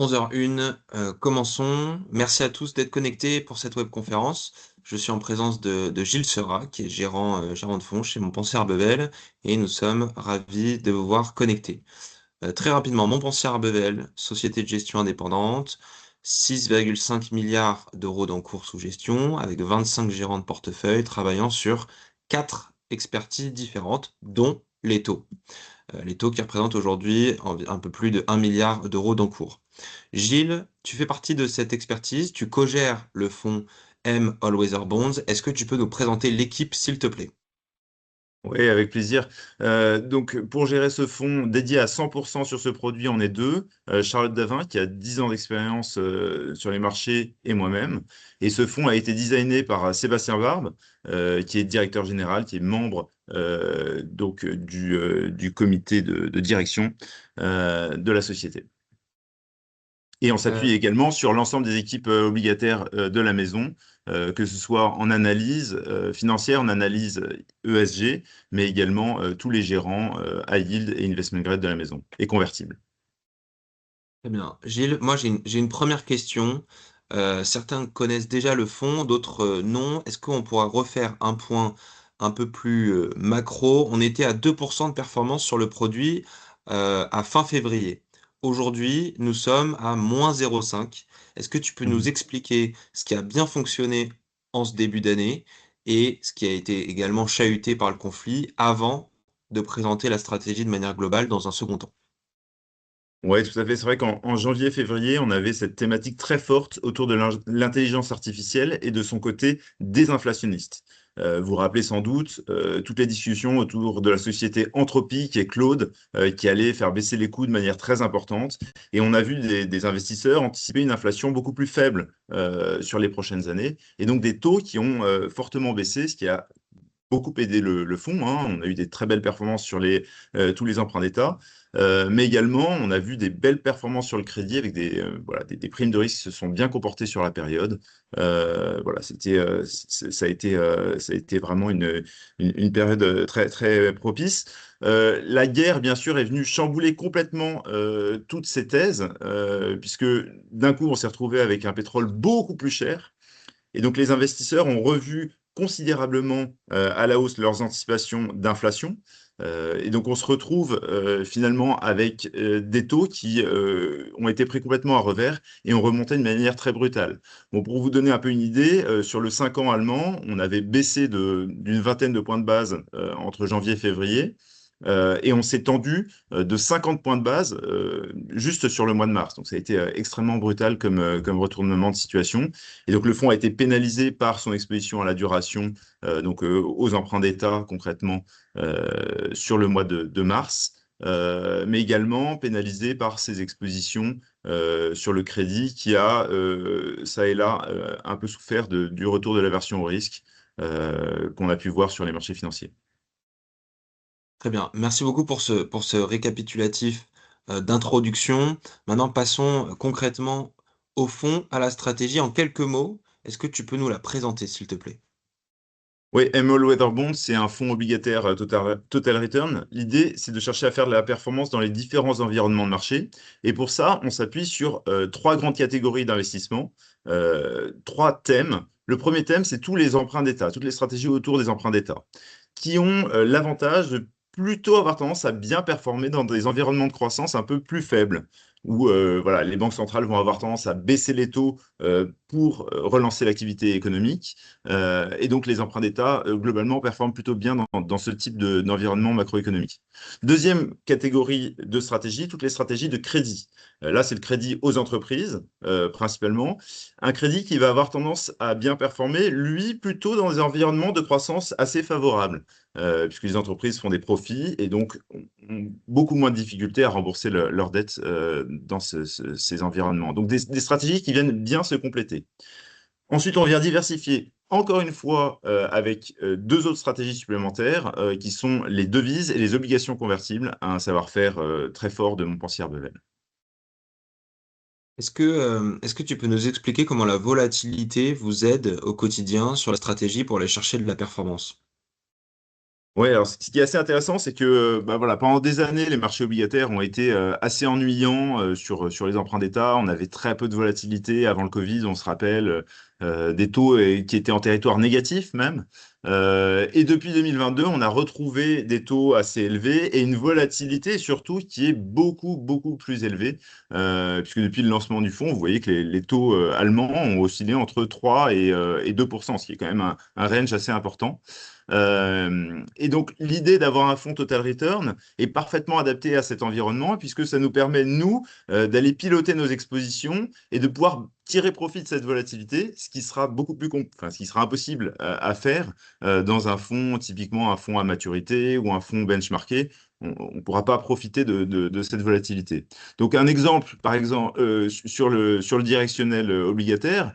11h01, commençons. Merci à tous d'être connectés pour cette webconférence. Je suis en présence de Gilles Seurat, qui est gérant de fonds chez Montpensier Arbevel, et nous sommes ravis de vous voir connectés. Très rapidement, Montpensier Arbevel, société de gestion indépendante, 6,5 milliards d'euros d'encours sous gestion, avec 25 gérants de portefeuille travaillant sur 4 expertises différentes, dont les taux. Les taux qui représentent aujourd'hui un peu plus de 1 milliard d'euros d'encours. Gilles, tu fais partie de cette expertise, tu co-gères le fonds M All Weather Bonds. Est-ce que tu peux nous présenter l'équipe, s'il te plaît? Oui, avec plaisir. Donc, pour gérer ce fonds dédié à 100% sur ce produit, on est deux. Charlotte Davin, qui a 10 ans d'expérience sur les marchés, et moi-même. Et ce fonds a été designé par Sébastien Barbe, qui est directeur général, qui est membre du comité de direction de la société. Et on s'appuie Euh, également sur l'ensemble des équipes obligataires de la maison, que ce soit en analyse financière, en analyse ESG, mais également tous les gérants high yield et investment grade de la maison, et convertibles. Très bien. Gilles, moi j'ai une première question. Certains connaissent déjà le fonds, d'autres non. Est-ce qu'on pourra refaire un point un peu plus macro? On était à 2% de performance sur le produit à fin février. Aujourd'hui, nous sommes à moins 0,5. Est-ce que tu peux nous Mhm. expliquer ce qui a bien fonctionné en ce début d'année et ce qui a été également chahuté par le conflit avant de présenter la stratégie de manière globale dans un second temps? Ouais, tout à fait. C'est vrai qu'en janvier-février, on avait cette thématique très forte autour de l'intelligence artificielle et de son côté désinflationniste. Vous vous rappelez sans doute toutes les discussions autour de la société Anthropic et Claude qui allaient faire baisser les coûts de manière très importante. Et on a vu des investisseurs anticiper une inflation beaucoup plus faible sur les prochaines années et donc des taux qui ont fortement baissé, ce qui a beaucoup aidé le fonds, hein. On a eu des très belles performances sur tous les emprunts d'État, mais également on a vu des belles performances sur le crédit avec voilà, des primes de risque qui se sont bien comportées sur la période. Voilà, ça a été vraiment une période très, très propice. La guerre, bien sûr, est venue chambouler complètement toutes ces thèses, puisque d'un coup, on s'est retrouvé avec un pétrole beaucoup plus cher. Et donc, les investisseurs ont revu considérablement à la hausse leurs anticipations d'inflation. Et donc, on se retrouve finalement avec des taux qui ont été pris complètement à revers et ont remonté de manière très brutale. Bon, pour vous donner un peu une idée, sur le 5 ans allemand, on avait baissé d'une vingtaine de points de base entre janvier et février. Et on s'est tendu de 50 points de base juste sur le mois de mars. Donc ça a été extrêmement brutal comme retournement de situation. Et donc le fonds a été pénalisé par son exposition à la duration, aux emprunts d'État concrètement sur le mois de mars, mais également pénalisé par ses expositions sur le crédit qui a, ça et là, un peu souffert du retour de l'aversion au risque qu'on a pu voir sur les marchés financiers. Très bien. Merci beaucoup pour ce récapitulatif d'introduction. Maintenant, passons concrètement au fond, à la stratégie. En quelques mots, est-ce que tu peux nous la présenter, s'il te plaît? Oui, ML Weather Bond, c'est un fonds obligataire total return. L'idée, c'est de chercher à faire de la performance dans les différents environnements de marché. Et pour ça, on s'appuie sur trois grandes catégories d'investissement, trois thèmes. Le premier thème, c'est tous les emprunts d'État, toutes les stratégies autour des emprunts d'État, qui ont l'avantage de plutôt avoir tendance à bien performer dans des environnements de croissance un peu plus faibles, où voilà, les banques centrales vont avoir tendance à baisser les taux pour relancer l'activité économique. Et donc, les emprunts d'État, globalement, performent plutôt bien dans ce type d'environnement macroéconomique. Deuxième catégorie de stratégie, toutes les stratégies de crédit. Là, c'est le crédit aux entreprises, principalement. Un crédit qui va avoir tendance à bien performer, lui, plutôt dans des environnements de croissance assez favorables, puisque les entreprises font des profits et donc ont beaucoup moins de difficultés à rembourser leurs dettes dans ces environnements. Donc, des stratégies qui viennent bien se compléter. Ensuite, on vient diversifier encore une fois avec deux autres stratégies supplémentaires qui sont les devises et les obligations convertibles, un savoir-faire très fort de Montpensier Bevel. Est-ce que tu peux nous expliquer comment la volatilité vous aide au quotidien sur la stratégie pour aller chercher de la performance? Ouais, alors ce qui est assez intéressant, c'est que bah, voilà, pendant des années, les marchés obligataires ont été assez ennuyants sur les emprunts d'État. On avait très peu de volatilité avant le Covid, on se rappelle, des taux qui étaient en territoire négatif même. Et depuis 2022, on a retrouvé des taux assez élevés et une volatilité surtout qui est beaucoup, beaucoup plus élevée. Puisque depuis le lancement du fonds, vous voyez que les taux allemands ont oscillé entre 3 et 2%, ce qui est quand même un range assez important. Et donc, l'idée d'avoir un fonds total return est parfaitement adaptée à cet environnement, puisque ça nous permet, nous, d'aller piloter nos expositions et de pouvoir tirer profit de cette volatilité, ce qui sera ce qui sera impossible à faire dans un fonds, typiquement un fonds à maturité ou un fonds benchmarké. On ne pourra pas profiter de cette volatilité. Donc, un exemple, par exemple, sur le directionnel obligataire,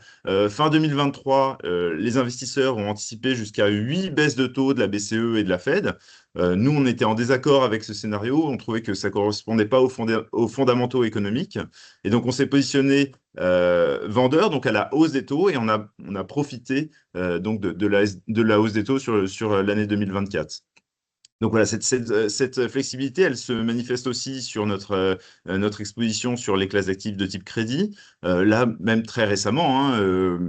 fin 2023, les investisseurs ont anticipé jusqu'à 8 baisses de taux de la BCE et de la Fed. Nous, on était en désaccord avec ce scénario. On trouvait que ça ne correspondait pas aux fondamentaux économiques. Et donc, on s'est positionné vendeur, donc à la hausse des taux, et on a profité donc de la hausse des taux sur l'année 2024. Donc voilà, cette flexibilité, elle se manifeste aussi sur notre exposition sur les classes d'actifs de type crédit. Là, même très récemment, hein,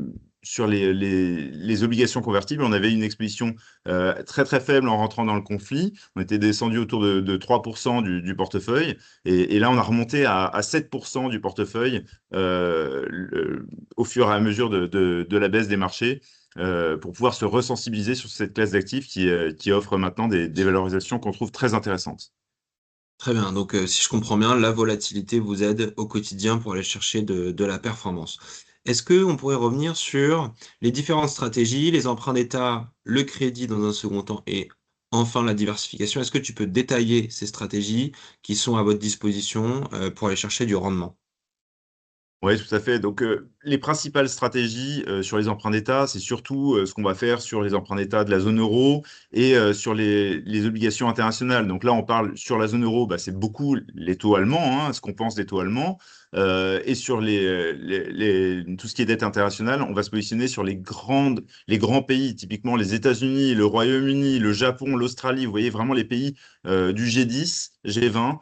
sur les obligations convertibles, on avait une exposition très très faible en rentrant dans le conflit. On était descendu autour de 3% du portefeuille. Et là, on a remonté à 7% du portefeuille au fur et à mesure de la baisse des marchés pour pouvoir se ressensibiliser sur cette classe d'actifs qui offre maintenant des valorisations qu'on trouve très intéressantes. Très bien, donc si je comprends bien, la volatilité vous aide au quotidien pour aller chercher de la performance. Est-ce qu'on pourrait revenir sur les différentes stratégies, les emprunts d'État, le crédit dans un second temps et enfin la diversification? Est-ce que tu peux détailler ces stratégies qui sont à votre disposition pour aller chercher du rendement? Oui, tout à fait. Donc, les principales stratégies sur les emprunts d'État, c'est surtout ce qu'on va faire sur les emprunts d'État de la zone euro et sur les obligations internationales. Donc là, on parle sur la zone euro, bah, c'est beaucoup les taux allemands, hein, ce qu'on pense des taux allemands. Et sur tout ce qui est dette internationale, on va se positionner sur les grands pays, typiquement les États-Unis, le Royaume-Uni, le Japon, l'Australie. Vous voyez vraiment les pays du G10, G20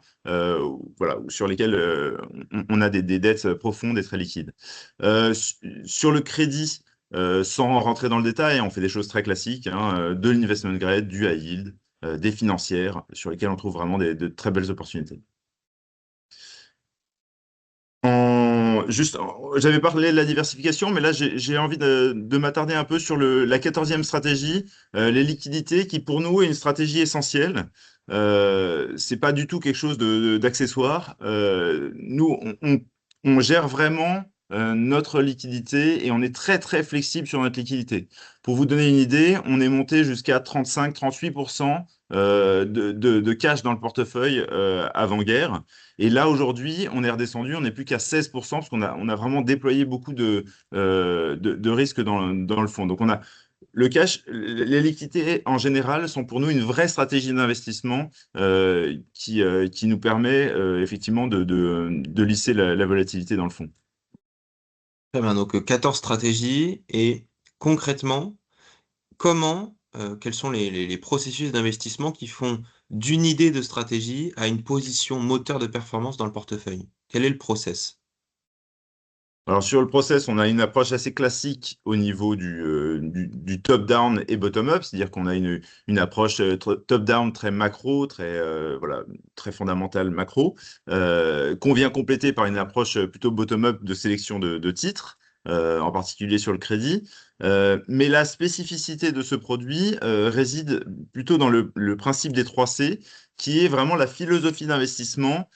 voilà, sur lesquels on a des dettes profondes et très liquides. Sur le crédit, sans rentrer dans le détail, on fait des choses très classiques, hein, de l'investment grade, du high yield, des financières, sur lesquelles on trouve vraiment de très belles opportunités. J'avais parlé de la diversification, mais là, j'ai envie de m'attarder un peu sur la 14e stratégie, les liquidités, qui pour nous est une stratégie essentielle. C'est pas du tout quelque chose d'accessoire. Nous, on gère vraiment notre liquidité et on est très, très flexible sur notre liquidité. Pour vous donner une idée, on est monté jusqu'à 35-38% de cash dans le portefeuille avant-guerre. Et là, aujourd'hui, on est redescendu, on n'est plus qu'à 16% parce qu'on a vraiment déployé beaucoup de risques dans le fond. Donc, on a le cash, les liquidités en général sont pour nous une vraie stratégie d'investissement qui nous permet effectivement de lisser la volatilité dans le fond. Très bien, donc 14 stratégies et concrètement, quels sont les processus d'investissement qui font d'une idée de stratégie à une position moteur de performance dans le portefeuille? Quel est le process? Alors sur le process, on a une approche assez classique au niveau du top-down et bottom-up, c'est-à-dire qu'on a une approche top-down très macro, voilà, très fondamentale macro, qu'on vient compléter par une approche plutôt bottom-up de sélection de titres, en particulier sur le crédit. Mais la spécificité de ce produit réside plutôt dans le principe des 3 C, qui est vraiment la philosophie d'investissement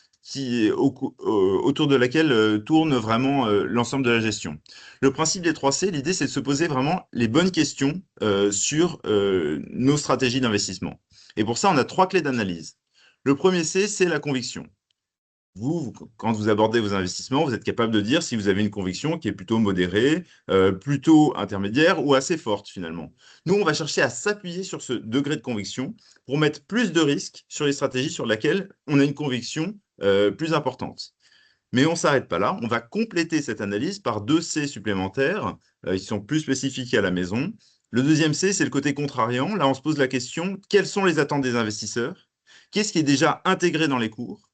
autour de laquelle tourne vraiment l'ensemble de la gestion. Le principe des 3 C, l'idée, c'est de se poser vraiment les bonnes questions sur nos stratégies d'investissement. Et pour ça, on a 3 clés d'analyse. Le premier C, c'est la conviction. Quand vous abordez vos investissements, vous êtes capable de dire si vous avez une conviction qui est plutôt modérée, plutôt intermédiaire ou assez forte finalement. Nous, on va chercher à s'appuyer sur ce degré de conviction pour mettre plus de risques sur les stratégies sur lesquelles on a une conviction plus importante. Mais on ne s'arrête pas là, on va compléter cette analyse par 2 C supplémentaires qui sont plus spécifiques à la maison. Le deuxième C, c'est le côté contrariant. Là, on se pose la question, quelles sont les attentes des investisseurs? Qu'est-ce qui est déjà intégré dans les cours?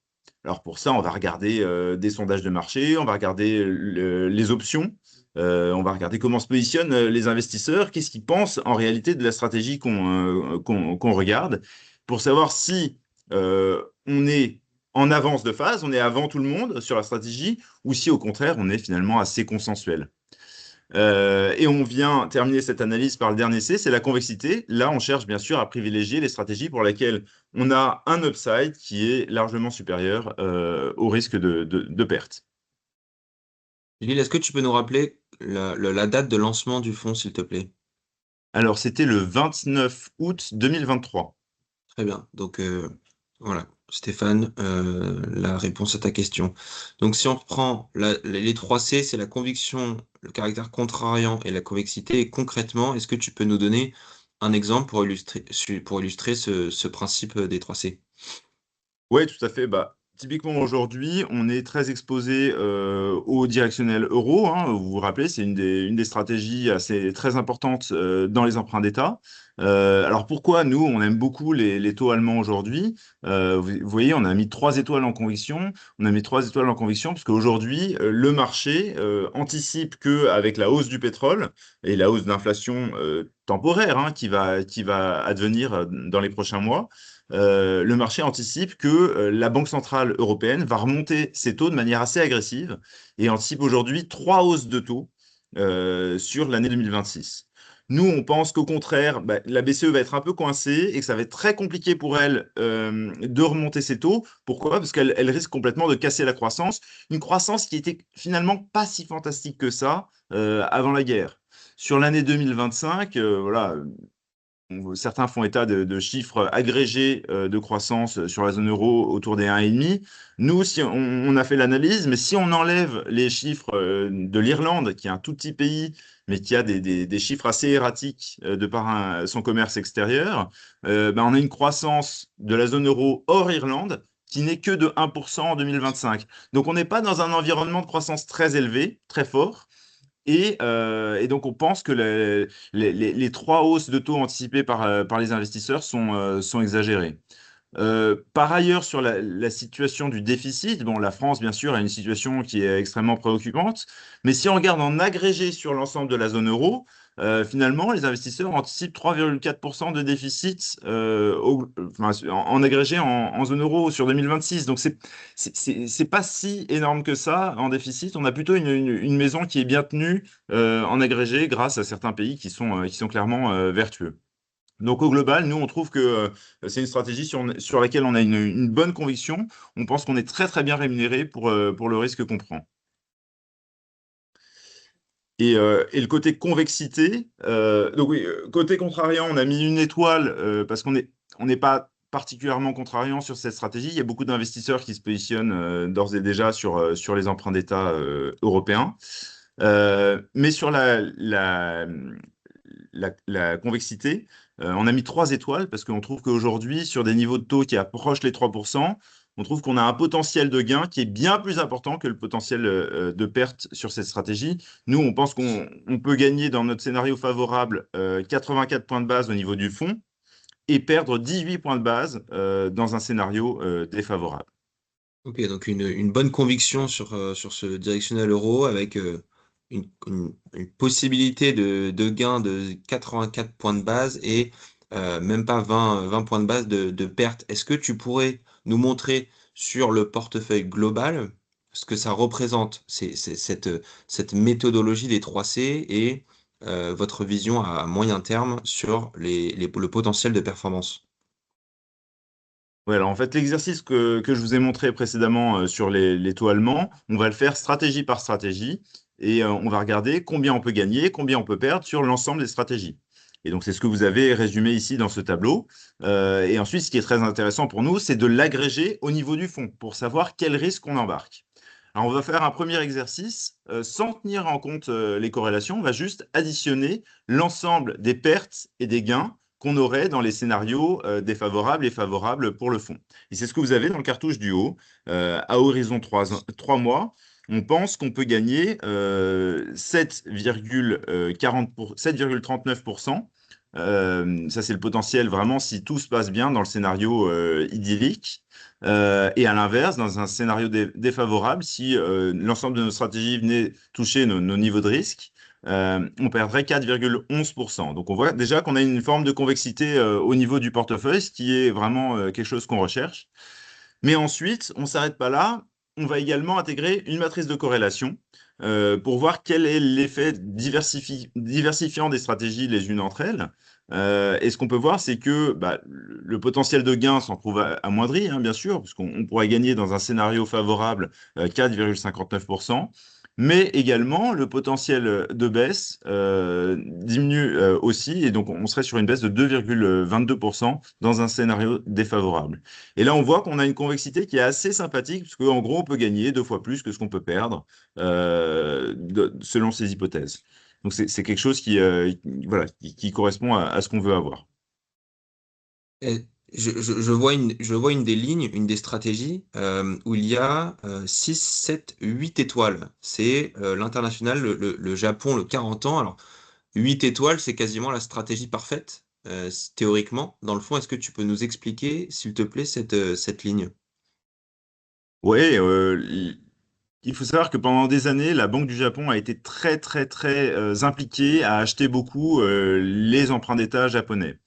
Alors pour ça, on va regarder des sondages de marché, on va regarder les options, on va regarder comment se positionnent les investisseurs, qu'est-ce qu'ils pensent en réalité de la stratégie qu'on regarde, pour savoir si on est en avance de phase, on est avant tout le monde sur la stratégie, ou si au contraire, on est finalement assez consensuel. Et on vient terminer cette analyse par le dernier C, c'est la convexité. Là, on cherche bien sûr à privilégier les stratégies pour lesquelles on a un upside qui est largement supérieur au risque de perte. Lille, est-ce que tu peux nous rappeler la date de lancement du fonds, s'il te plaît? Alors, c'était le 29 août 2023. Très bien. Donc, voilà, Stéphane, la réponse à ta question. Donc, si on reprend les trois C, c'est la conviction, le caractère contrariant et la convexité. Et concrètement, est-ce que tu peux nous donner un exemple pour illustrer ce principe des trois C? Oui, tout à fait. Bah, typiquement aujourd'hui, on est très exposé au directionnel euro, hein. Vous vous rappelez, c'est une des stratégies assez très importantes dans les emprunts d'État. Alors pourquoi nous, on aime beaucoup les taux allemands aujourd'hui? Vous voyez, on a mis 3 étoiles en conviction. On a mis 3 étoiles en conviction parce qu'aujourd'hui, le marché anticipe qu'avec la hausse du pétrole et la hausse d'inflation temporaire, hein, qui va advenir dans les prochains mois, le marché anticipe que la Banque centrale européenne va remonter ses taux de manière assez agressive et anticipe aujourd'hui 3 hausses de taux sur l'année 2026. Nous, on pense qu'au contraire, bah, la BCE va être un peu coincée et que ça va être très compliqué pour elle de remonter ses taux. Pourquoi? Parce qu'elle risque complètement de casser la croissance. Une croissance qui était finalement pas si fantastique que ça avant la guerre. Sur l'année 2025, voilà, certains font état de chiffres agrégés de croissance sur la zone euro autour des 1,5. Nous, si on a fait l'analyse, mais si on enlève les chiffres de l'Irlande, qui est un tout petit pays, mais qui a des chiffres assez erratiques de par son commerce extérieur, ben on a une croissance de la zone euro hors Irlande qui n'est que de 1% en 2025. Donc on n'est pas dans un environnement de croissance très élevé, très fort. Et donc, on pense que les 3 hausses de taux anticipées par les investisseurs sont exagérées. Par ailleurs, sur la situation du déficit, bon, la France, bien sûr, a une situation qui est extrêmement préoccupante, mais si on regarde en agrégé sur l'ensemble de la zone euro, finalement, les investisseurs anticipent 3,4% de déficit enfin, en agrégé en zone euro sur 2026. Donc, c'est pas si énorme que ça en déficit. On a plutôt une maison qui est bien tenue en agrégé grâce à certains pays qui sont clairement vertueux. Donc au global, nous, on trouve que c'est une stratégie sur laquelle on a une bonne conviction. On pense qu'on est très très bien rémunéré pour le risque qu'on prend. Et le côté convexité, donc oui, côté contrariant, on a mis 1 étoile parce on n'est pas particulièrement contrariant sur cette stratégie. Il y a beaucoup d'investisseurs qui se positionnent d'ores et déjà sur les emprunts d'État européens. Mais sur la convexité, on a mis 3 étoiles parce qu'on trouve qu'aujourd'hui, sur des niveaux de taux qui approchent les 3%, on trouve qu'on a un potentiel de gain qui est bien plus important que le potentiel de perte sur cette stratégie. Nous, on pense qu'on peut gagner dans notre scénario favorable 84 points de base au niveau du fonds et perdre 18 points de base dans un scénario défavorable. Ok, donc une bonne conviction sur ce directionnel euro avec une possibilité de gain de 84 points de base et même pas 20 points de base de perte. Est-ce que tu pourrais nous montrer sur le portefeuille global ce que ça représente, cette méthodologie des 3C et votre vision à moyen terme sur le potentiel de performance? Ouais, alors en fait, l'exercice que je vous ai montré précédemment sur les taux allemands, on va le faire stratégie par stratégie et on va regarder combien on peut gagner, combien on peut perdre sur l'ensemble des stratégies. Et donc, c'est ce que vous avez résumé ici dans ce tableau. Et ensuite, ce qui est très intéressant pour nous, c'est de l'agréger au niveau du fonds pour savoir quel risque on embarque. Alors, on va faire un premier exercice sans tenir en compte les corrélations. On va juste additionner l'ensemble des pertes et des gains qu'on aurait dans les scénarios défavorables et favorables pour le fonds. Et c'est ce que vous avez dans le cartouche du haut, à horizon 3 mois. on pense qu'on peut gagner 7,39%. Ça, c'est le potentiel vraiment si tout se passe bien dans le scénario idyllique. Et à l'inverse, dans un scénario défavorable, si l'ensemble de nos stratégies venait toucher nos niveaux de risque, on perdrait 4,11%. Donc on voit déjà qu'on a une forme de convexité au niveau du portefeuille, ce qui est vraiment quelque chose qu'on recherche. Mais ensuite, on ne s'arrête pas là. On va également intégrer une matrice de corrélation pour voir quel est l'effet diversifiant des stratégies les unes entre elles. Et ce qu'on peut voir, c'est que bah, le potentiel de gain s'en trouve amoindri, hein, bien sûr, puisqu'on on pourrait gagner dans un scénario favorable 4,59%. Mais également, le potentiel de baisse diminue aussi, et donc on serait sur une baisse de 2,22% dans un scénario défavorable. Et là, on voit qu'on a une convexité qui est assez sympathique, parce qu'en gros, on peut gagner 2 fois plus que ce qu'on peut perdre, selon ces hypothèses. Donc, c'est quelque chose voilà, qui correspond à ce qu'on veut avoir. Et je vois une des lignes, une des stratégies où il y a 6, 7, 8 étoiles. C'est l'international, le Japon, le 40 ans. Alors, 8 étoiles, c'est quasiment la stratégie parfaite, théoriquement. Dans le fond, est-ce que tu peux nous expliquer, s'il te plaît, cette ligne? Oui, il faut savoir que pendant des années, la Banque du Japon a été très, très, très impliquée à acheter beaucoup les emprunts d'État japonais.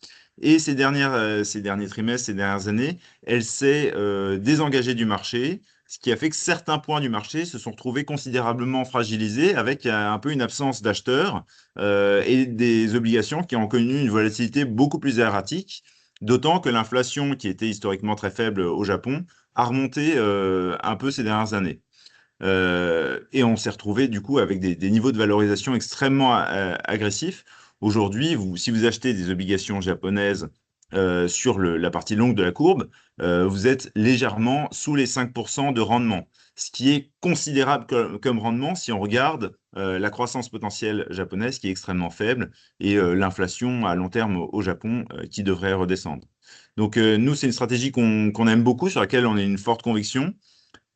Et ces derniers trimestres, ces dernières années, elle s'est désengagée du marché, ce qui a fait que certains points du marché se sont retrouvés considérablement fragilisés avec un peu une absence d'acheteurs et des obligations qui ont connu une volatilité beaucoup plus erratique, d'autant que l'inflation, qui était historiquement très faible au Japon, a remonté un peu ces dernières années. Et on s'est retrouvé du coup avec des niveaux de valorisation extrêmement agressifs. Aujourd'hui, si vous achetez des obligations japonaises sur la partie longue de la courbe, vous êtes légèrement sous les 5% de rendement, ce qui est considérable comme rendement si on regarde la croissance potentielle japonaise qui est extrêmement faible et l'inflation à long terme au Japon qui devrait redescendre. Donc nous, c'est une stratégie qu'on aime beaucoup, sur laquelle on a une forte conviction.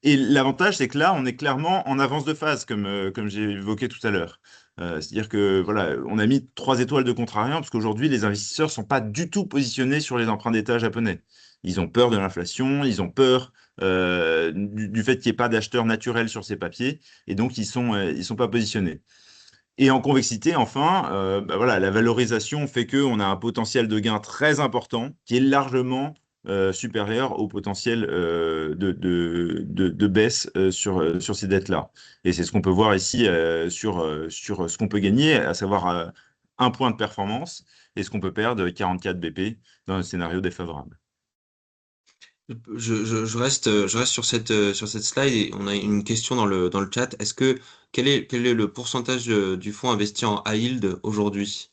Et l'avantage, c'est que là, on est clairement en avance de phase, comme j'ai évoqué tout à l'heure. C'est-à-dire que voilà, on a mis 3 étoiles de contrariant, parce qu'aujourd'hui, les investisseurs sont pas du tout positionnés sur les emprunts d'État japonais. Ils ont peur de l'inflation, ils ont peur du fait qu'il n'y ait pas d'acheteurs naturels sur ces papiers, et donc ils sont pas positionnés. Et en convexité, enfin, bah voilà, la valorisation fait qu'on a un potentiel de gain très important qui est largement supérieur au potentiel de baisse sur ces dettes-là. Et c'est ce qu'on peut voir ici sur ce qu'on peut gagner, à savoir 1 point de performance, et ce qu'on peut perdre 44 BP dans un scénario défavorable. Je reste sur cette slide et on a une question dans le chat. Quel est le pourcentage du fonds investi en high yield aujourd'hui?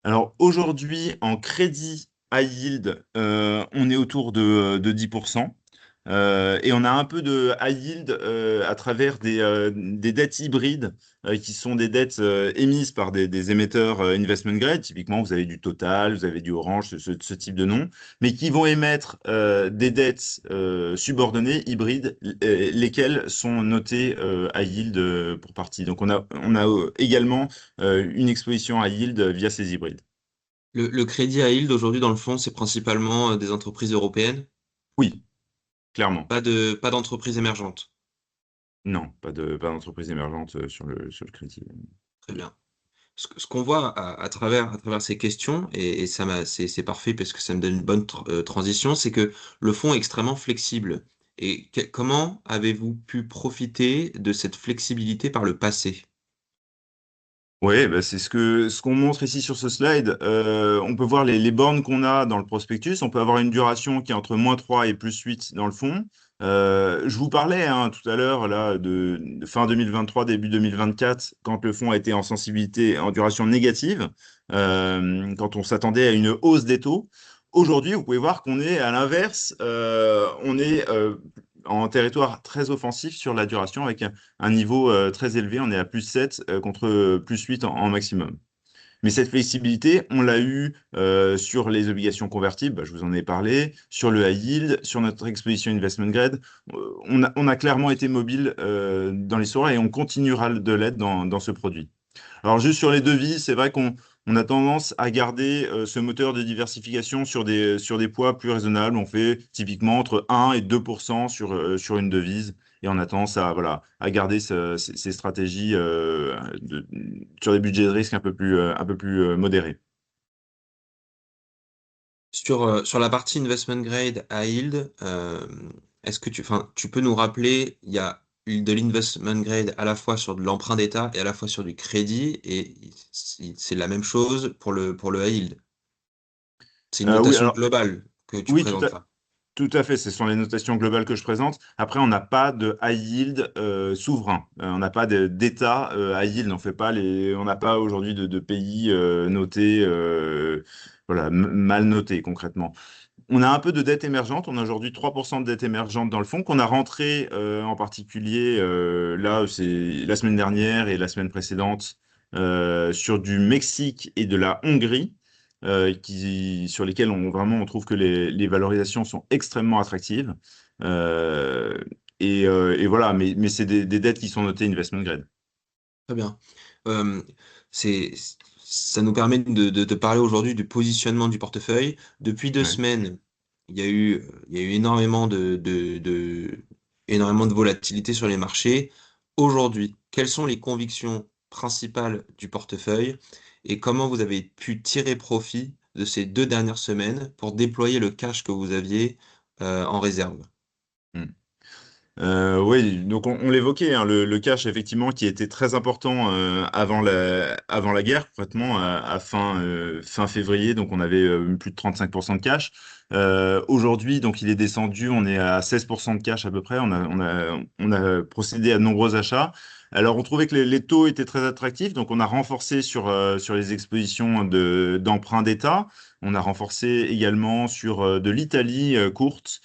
Alors aujourd'hui, en crédit high yield, on est autour de 10%. Et on a un peu de high yield à travers des dettes hybrides qui sont des dettes émises par des émetteurs investment grade. Typiquement, vous avez du Total, vous avez du Orange, ce type de nom, mais qui vont émettre des dettes subordonnées hybrides, lesquelles sont notées high yield pour partie. Donc on a également une exposition high yield via ces hybrides. Le crédit high yield aujourd'hui dans le fond, c'est principalement des entreprises européennes, Oui, clairement. pas d'entreprises émergentes. Non, pas d'entreprise émergente sur le crédit. Très bien. Ce qu'on voit à travers ces questions, et c'est parfait parce que ça me donne une bonne transition, c'est que le fonds est extrêmement flexible. Et comment avez-vous pu profiter de cette flexibilité par le passé? Oui, bah, c'est ce qu'on montre ici sur ce slide. On peut voir les bornes qu'on a dans le prospectus. On peut avoir une duration qui est entre -3 et +8 dans le fond. Je vous parlais hein, tout à l'heure là de fin 2023, début 2024, quand le fonds a été en sensibilité, en duration négative, quand on s'attendait à une hausse des taux. Aujourd'hui, vous pouvez voir qu'on est à l'inverse. On est en territoire très offensif sur la duration avec un niveau très élevé. On est à +7 contre +8 en maximum. Mais cette flexibilité, on l'a eu sur les obligations convertibles, bah, je vous en ai parlé, sur le high yield, sur notre exposition investment grade. On a clairement été mobile dans l'histoire et on continuera de l'être dans ce produit. Alors juste sur les devises, c'est vrai qu'on a tendance à garder ce moteur de diversification sur des poids plus raisonnables. On fait typiquement entre 1 et 2% sur une devise. Et on a tendance à garder ces stratégies sur des budgets de risque un peu plus modérés. Sur la partie investment grade à yield, est-ce que enfin, tu peux nous rappeler, il y a de l'investment grade à la fois sur de l'emprunt d'État et à la fois sur du crédit, et c'est la même chose pour le high yield. C'est une Oui, notation alors globale que tu oui, présentes là. tout à fait, ce sont les notations globales que je présente. Après, on n'a pas de high yield souverain. On n'a pas d'État high yield. On n'a pas aujourd'hui de pays notés, voilà, mal notés concrètement. On a un peu de dette émergente. On a aujourd'hui 3% de dette émergente dans le fonds qu'on a rentré en particulier là, c'est la semaine dernière et la semaine précédente sur du Mexique et de la Hongrie. Sur lesquels on trouve que les valorisations sont extrêmement attractives. Euh, et voilà, mais c'est des dettes qui sont notées investment grade. Très bien. Euh, c'est, Ça nous permet de parler aujourd'hui du positionnement du portefeuille. Depuis deux Ouais. semaines, il y a eu énormément énormément de volatilité sur les marchés. Aujourd'hui, quelles sont les convictions principales du portefeuille et comment vous avez pu tirer profit de ces deux dernières semaines pour déployer le cash que vous aviez en réserve? Hmm. Oui, donc on l'évoquait, hein, le cash effectivement qui était très important avant la guerre, concrètement à fin février, donc on avait plus de 35% de cash. Aujourd'hui, donc il est descendu, on est à 16% de cash à peu près. On a procédé à de nombreux achats. Alors on trouvait que les taux étaient très attractifs, donc on a renforcé sur les expositions d'emprunt d'État. On a renforcé également sur de l'Italie courte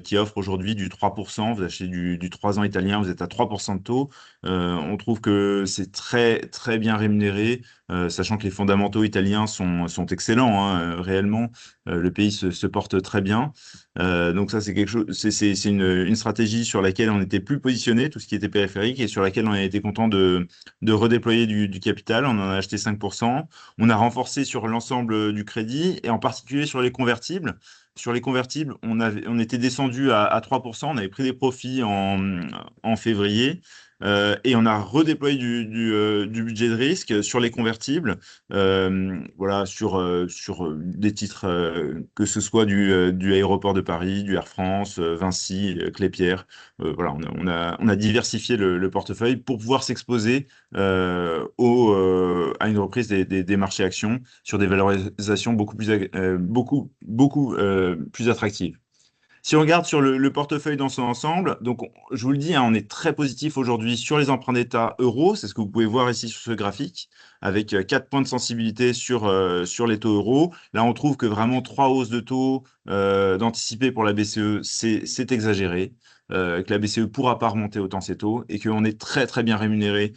qui offre aujourd'hui du 3%. Vous achetez du 3 ans italien, vous êtes à 3% de taux. On trouve que c'est très, très bien rémunéré, sachant que les fondamentaux italiens sont excellents, hein, réellement. Le pays se porte très bien. Donc ça, c'est quelque chose, c'est une stratégie sur laquelle on était plus positionné, tout ce qui était périphérique, et sur laquelle on a été content de redéployer du capital. On en a acheté 5%. On a renforcé sur l'ensemble du crédit, et en particulier sur les convertibles. Sur les convertibles, on était descendu à 3%, on avait pris des profits en février, et on a redéployé du budget de risque sur les convertibles, voilà, sur des titres, que ce soit du aéroport de Paris, du Air France, Vinci, Klépierre. Voilà, on a diversifié le portefeuille pour pouvoir s'exposer à une reprise des marchés actions sur des valorisations beaucoup plus attractives. Si on regarde sur le portefeuille dans son ensemble, donc je vous le dis, hein, on est très positif aujourd'hui sur les emprunts d'État euros, c'est ce que vous pouvez voir ici sur ce graphique, avec 4 points de sensibilité sur les taux euros. Là, on trouve que vraiment 3 hausses de taux d'anticiper pour la BCE, c'est exagéré, que la BCE pourra pas remonter autant ses taux et qu'on est très très bien rémunéré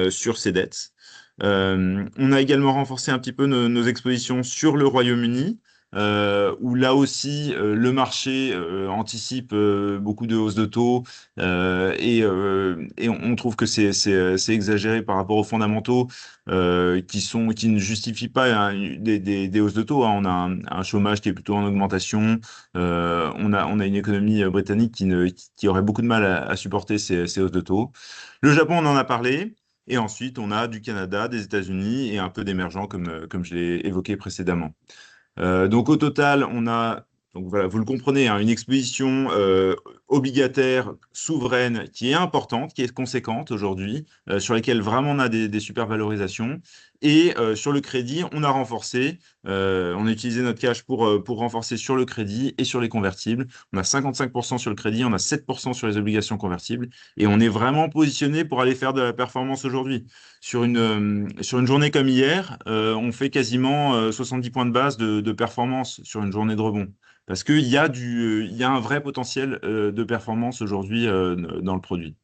sur ses dettes. On a également renforcé un petit peu nos expositions sur le Royaume-Uni, où là aussi le marché anticipe beaucoup de hausses de taux, et on trouve que c'est exagéré par rapport aux fondamentaux qui ne justifient pas hein, des hausses de taux, hein. On a un chômage qui est plutôt en augmentation. On a une économie britannique qui aurait beaucoup de mal à supporter ces hausses de taux. Le Japon, on en a parlé. Et ensuite, on a du Canada, des États-Unis et un peu d'émergents, comme je l'ai évoqué précédemment. Donc au total, on a, donc voilà, vous le comprenez, hein, une exposition obligataire souveraine qui est importante, qui est conséquente aujourd'hui, sur laquelle vraiment on a des super valorisations. Et sur le crédit, on a renforcé, on a utilisé notre cash pour renforcer sur le crédit et sur les convertibles. On a 55% sur le crédit, on a 7% sur les obligations convertibles, et on est vraiment positionné pour aller faire de la performance aujourd'hui. Sur une journée comme hier, on fait quasiment 70 points de base de performance sur une journée de rebond. Parce qu'il y a un vrai potentiel de performance aujourd'hui dans le produit.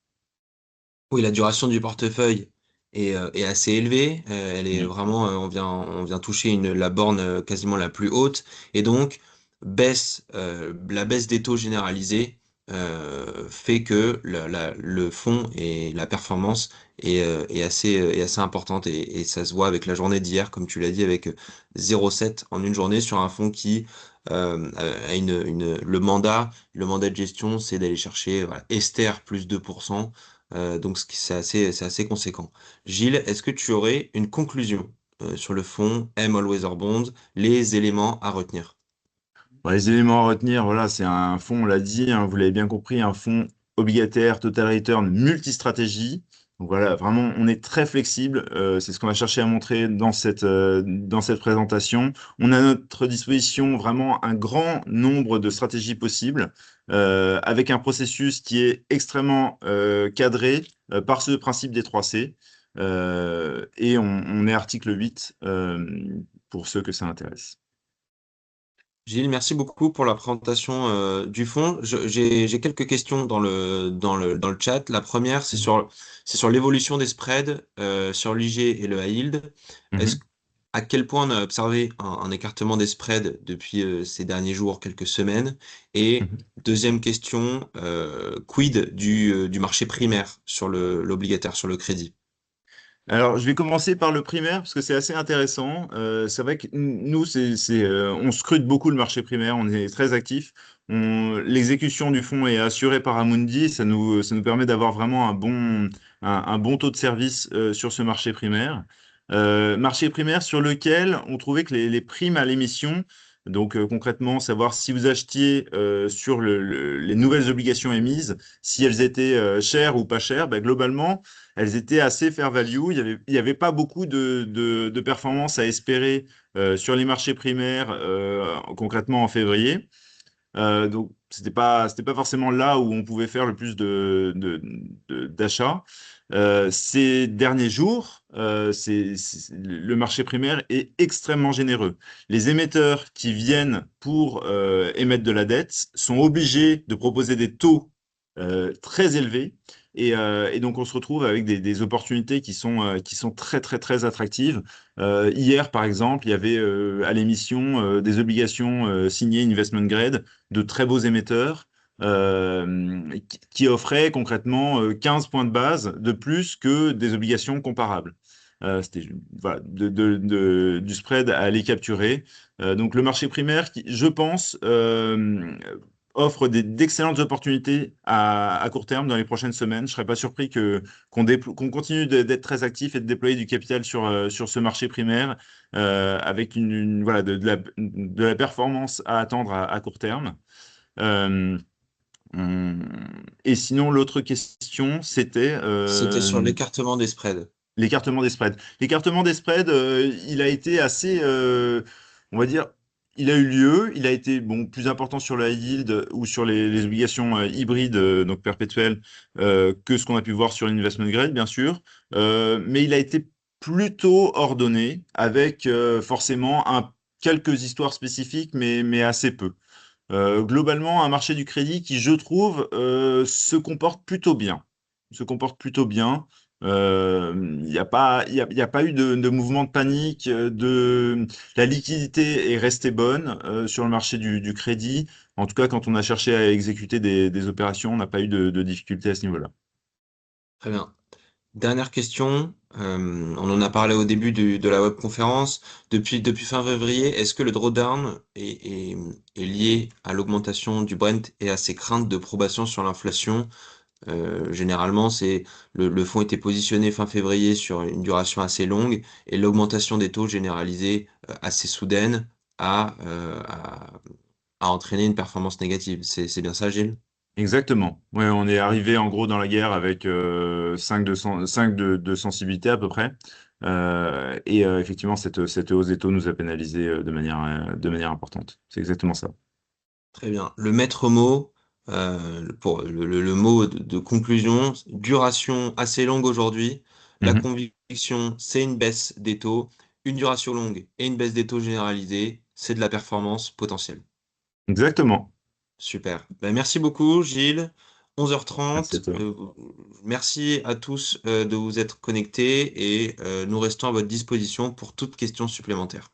Oui, la duration du portefeuille est assez élevée. Elle est Oui. vraiment, on vient toucher la borne quasiment la plus haute. Et donc, la baisse des taux généralisée fait que le fond et la performance est assez importante. Et ça se voit avec la journée d'hier, comme tu l'as dit, avec 0,7 en une journée sur un fond qui a le mandat de gestion, c'est d'aller chercher voilà, Esther plus 2%. Donc c'est assez conséquent. Gilles, est-ce que tu aurais une conclusion sur le fond M All Weather Bond, les éléments à retenir? Bon, les éléments à retenir, voilà, c'est un fonds, on l'a dit, hein, vous l'avez bien compris, un fonds obligataire total return multistratégie. Donc voilà, vraiment, on est très flexible. C'est ce qu'on a cherché à montrer dans cette présentation. On a à notre disposition vraiment un grand nombre de stratégies possibles, avec un processus qui est extrêmement cadré par ce principe des 3 C. Et on est article 8 pour ceux que ça intéresse. Gilles, merci beaucoup pour la présentation du fond. J'ai quelques questions dans le chat. La première, c'est sur l'évolution des spreads sur l'IG et le high yield. Est-ce, Mhm. à quel point on a observé un écartement des spreads depuis ces derniers jours, quelques semaines? Et Mhm. deuxième question, quid du marché primaire sur l'obligataire, sur le crédit? Alors, je vais commencer par le primaire parce que c'est assez intéressant. C'est vrai que nous, on scrute beaucoup le marché primaire, on est très actif. L'exécution du fonds est assurée par Amundi, ça nous permet d'avoir vraiment un bon taux de service sur ce marché primaire. Marché primaire sur lequel on trouvait que les primes à l'émission, donc concrètement, savoir si vous achetiez sur les nouvelles obligations émises, si elles étaient chères ou pas chères, ben, globalement, elles étaient assez fair value. Il y avait pas beaucoup de performances à espérer sur les marchés primaires, concrètement en février. Donc, c'était pas forcément là où on pouvait faire le plus d'achats. Ces derniers jours, le marché primaire est extrêmement généreux. Les émetteurs qui viennent pour émettre de la dette sont obligés de proposer des taux très élevés. Et donc, on se retrouve avec des opportunités qui sont très, très, très attractives. Hier, par exemple, il y avait à l'émission des obligations signées investment grade de très beaux émetteurs qui offraient concrètement 15 points de base de plus que des obligations comparables. C'était voilà, du spread à aller capturer. Donc le marché primaire, qui, je pense, offre d'excellentes opportunités à court terme dans les prochaines semaines. Je ne serais pas surpris qu'on continue d'être très actif et de déployer du capital sur ce marché primaire avec voilà, de la performance à attendre à court terme. Euh, et sinon, l'autre question, c'était C'était sur l'écartement des spreads. l'écartement des spreads. L'écartement des spreads, il a été assez, on va dire, il a eu lieu. Il a été bon, plus important sur la yield ou sur les obligations hybrides, donc perpétuelles, que ce qu'on a pu voir sur l'investment grade, bien sûr. Mais il a été plutôt ordonné, avec forcément quelques histoires spécifiques, mais assez peu. Globalement, un marché du crédit qui, je trouve, se comporte plutôt bien. Se comporte plutôt bien. Il y a pas eu de mouvement de panique. La liquidité est restée bonne sur le marché du crédit. En tout cas, quand on a cherché à exécuter des opérations, on n'a pas eu de difficultés à ce niveau-là. Très bien. Dernière question, on en a parlé au début de la webconférence. Depuis fin février, est-ce que le drawdown est lié à l'augmentation du Brent et à ses craintes de probation sur l'inflation? Généralement, le fonds était positionné fin février sur une duration assez longue et l'augmentation des taux généralisée assez soudaine a, euh, a, a entraîné une performance négative. C'est bien ça, Gilles? Exactement. Ouais, on est arrivé en gros dans la guerre avec 5 de sensibilité à peu près. Effectivement, cette hausse des taux nous a pénalisé de manière importante. C'est exactement ça. Très bien. Le maître mot, pour le mot de conclusion, duration assez longue aujourd'hui. La Mhm. conviction, c'est une baisse des taux. Une duration longue et une baisse des taux généralisée, c'est de la performance potentielle. Exactement. Super. Ben, merci beaucoup, Gilles. Merci à 11h30. toi. Merci à tous de vous être connectés et nous restons à votre disposition pour toute question supplémentaire.